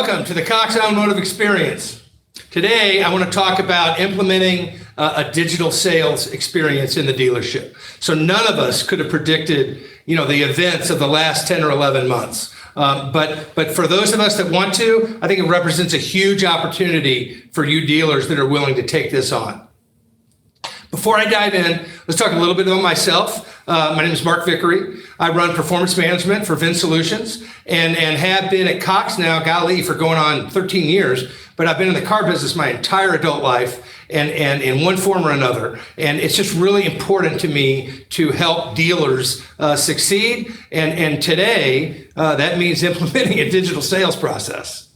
Welcome to the Cox Automotive Experience. Today, I want to talk about implementing a digital sales experience in the dealership. So none of us could have predicted, the events of the last 10 or 11 months. But for those of us that want to, I think it represents a huge opportunity for you dealers that are willing to take this on. Before I dive in, let's talk a little bit about myself. My name is Mark Vickery. I run performance management for Vin Solutions and have been at Cox now, for going on 13 years. But I've been in the car business my entire adult life and in one form or another. And it's just really important to me to help dealers succeed. And today, that means implementing a digital sales process.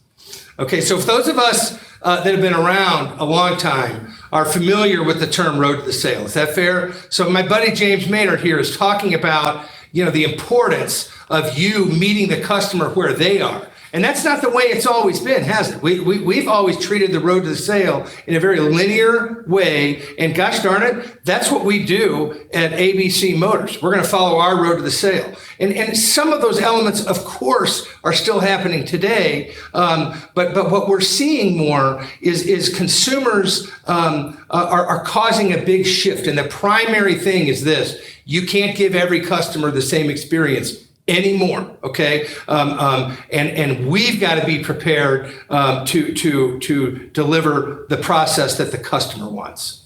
Okay, so for those of us that have been around a long time are familiar with the term road to the sale. Is that fair? So my buddy James Maynard here is talking about, the importance of you meeting the customer where they are. And that's not the way it's always been, has it? We've always treated the road to the sale in a very linear way. And gosh darn it, that's what we do at ABC Motors. We're going to follow our road to the sale. And some of those elements, of course, are still happening today. But what we're seeing more is consumers are causing a big shift. And the primary thing is this: you can't give every customer the same experience anymore, okay? And we've got to be prepared to deliver the process that the customer wants.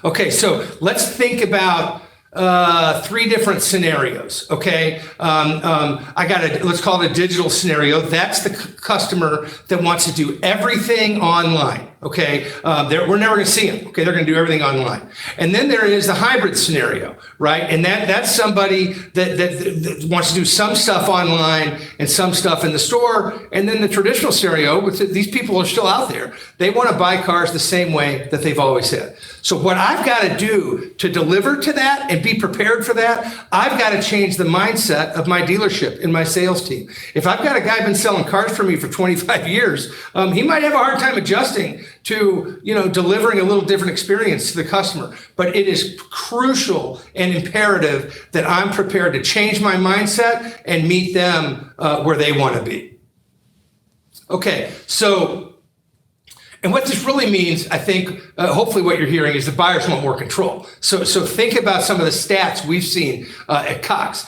Okay, so let's think about three different scenarios, okay? Let's call it a digital scenario. That's the customer that wants to do everything online. Okay, we're never going to see them. Okay, they're going to do everything online. And then there is the hybrid scenario, right? And that's somebody that wants to do some stuff online and some stuff in the store. And then the traditional scenario, which these people are still out there. They want to buy cars the same way that they've always had. So what I've got to do to deliver to that and be prepared for that, I've got to change the mindset of my dealership and my sales team. If I've got a guy been selling cars for me for 25 years, he might have a hard time adjusting to delivering a little different experience to the customer. But it is crucial and imperative that I'm prepared to change my mindset and meet them where they want to be. Okay, and what this really means, I think, hopefully what you're hearing is the buyers want more control. So think about some of the stats we've seen at Cox.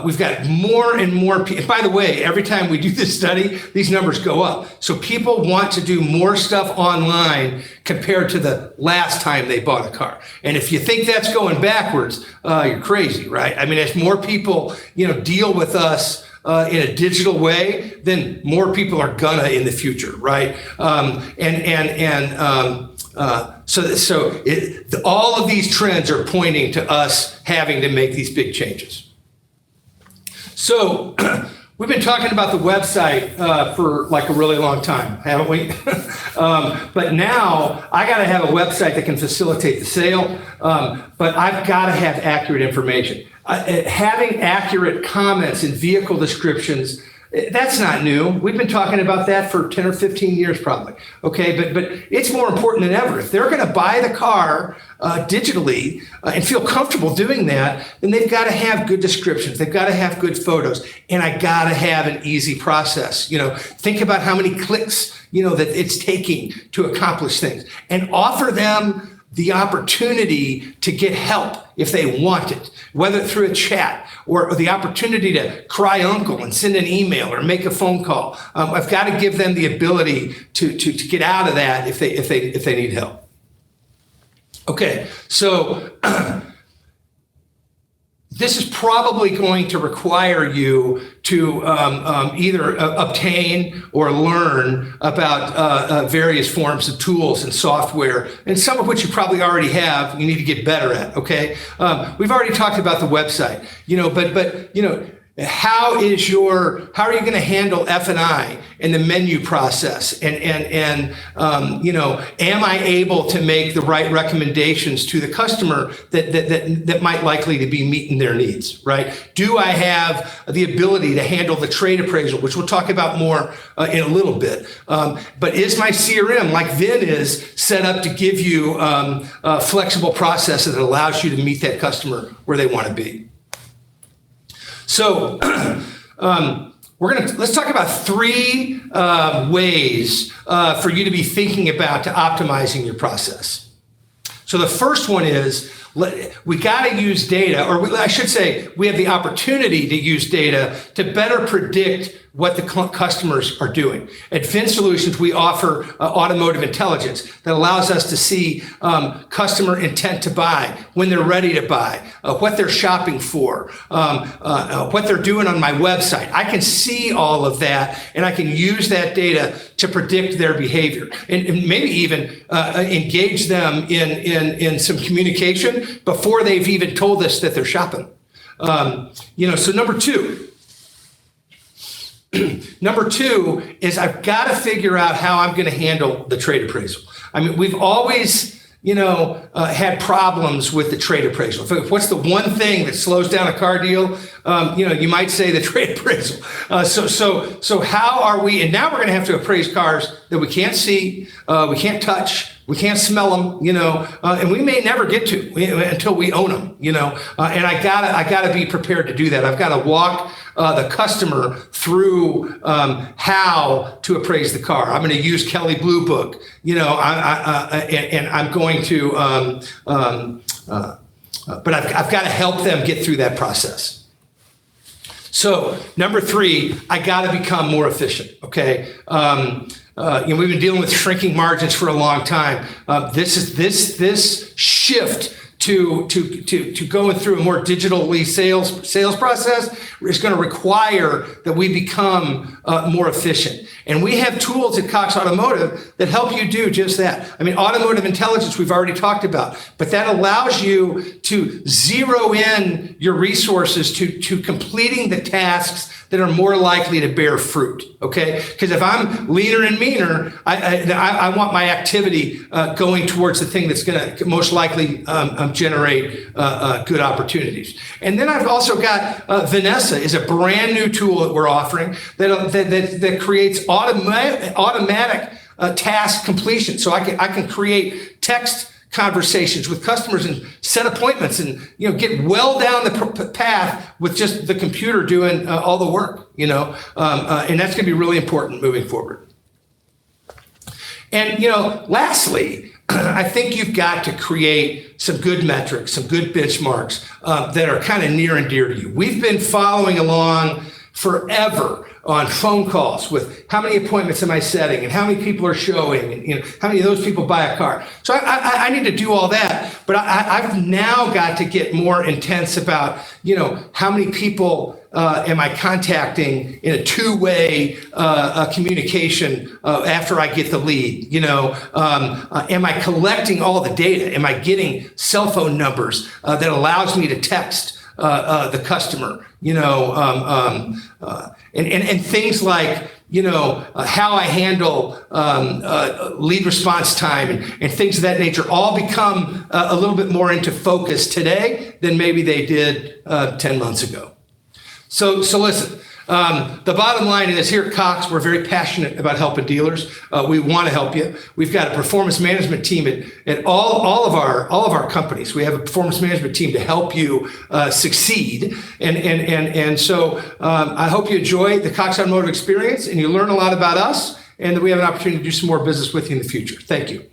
We've got more and more people. By the way, every time we do this study, these numbers go up. So people want to do more stuff online compared to the last time they bought a car. And if you think that's going backwards, you're crazy, right? I mean, as more people, deal with us in a digital way, then more people are gonna in the future, right? All of these trends are pointing to us having to make these big changes. So we've been talking about the website for like a really long time, haven't we? But now I got to have a website that can facilitate the sale, but I've got to have accurate information. Having accurate comments and vehicle descriptions, that's not new. We've been talking about that for 10 or 15 years probably, okay? But it's more important than ever. If they're going to buy the car digitally and feel comfortable doing that, then they've got to have good descriptions. They've got to have good photos. And I got to have an easy process. Think about how many clicks, that it's taking to accomplish things, and offer them the opportunity to get help if they want it, whether through a chat or the opportunity to cry uncle and send an email or make a phone call. I've got to give them the ability to get out of that if they need help. Okay, so this is probably going to require you to either obtain or learn about various forms of tools and software, and some of which you probably already have. You need to get better at. Okay, we've already talked about the website. But how are you going to handle F&I and the menu process? And am I able to make the right recommendations to the customer that might likely to be meeting their needs, right? Do I have the ability to handle the trade appraisal, which we'll talk about more in a little bit? But is my CRM, like Vin is, set up to give you a flexible process that allows you to meet that customer where they want to be? So let's talk about three ways for you to be thinking about to optimizing your process. So the first one is we got to use data, or I should say, we have the opportunity to use data to better predict what the customers are doing. At VinSolutions, we offer automotive intelligence that allows us to see customer intent to buy, when they're ready to buy, what they're shopping for, what they're doing on my website. I can see all of that, and I can use that data to predict their behavior, and maybe even engage them in some communication before they've even told us that they're shopping. So Number two is I've got to figure out how I'm going to handle the trade appraisal. I mean, we've always, had problems with the trade appraisal. What's the one thing that slows down a car deal? You might say the trade appraisal. So how are we? And now we're going to have to appraise cars that we can't see, we can't touch, we can't smell them, and we may never get to until we own them, and I gotta be prepared to do that. I've got to walk the customer through how to appraise the car. I'm going to use Kelley Blue Book, and I'm going to, but I've got to help them get through that process. So number three, I got to become more efficient. Okay. We've been dealing with shrinking margins for a long time. This shift to going through a more digitally sales process is going to require that we become more efficient. And we have tools at Cox Automotive that help you do just that. I mean, automotive intelligence we've already talked about, but that allows you to zero in your resources to completing the tasks that are more likely to bear fruit, okay? Because if I'm leaner and meaner, I want my activity going towards the thing that's going to most likely generate good opportunities. And then I've also got Vanessa is a brand new tool that we're offering that creates automatic task completion. So I can create text conversations with customers and set appointments and get well down the path with just the computer doing all the work, and that's going to be really important moving forward. And lastly, I think you've got to create some good metrics, some good benchmarks that are kind of near and dear to you. We've been following along forever on phone calls with how many appointments am I setting and how many people are showing and how many of those people buy a car. So I need to do all that, but I've now got to get more intense about how many people am I contacting in a two-way communication after I get the lead. Am I collecting all the data? Am I getting cell phone numbers that allows me to text the customer, and things like, how I handle lead response time and things of that nature all become a little bit more into focus today than maybe they did 10 months ago. So listen, the bottom line is here at Cox, we're very passionate about helping dealers. We want to help you. We've got a performance management team at all of our companies. We have a performance management team to help you succeed. And so I hope you enjoy the Cox Automotive experience and you learn a lot about us and that we have an opportunity to do some more business with you in the future. Thank you.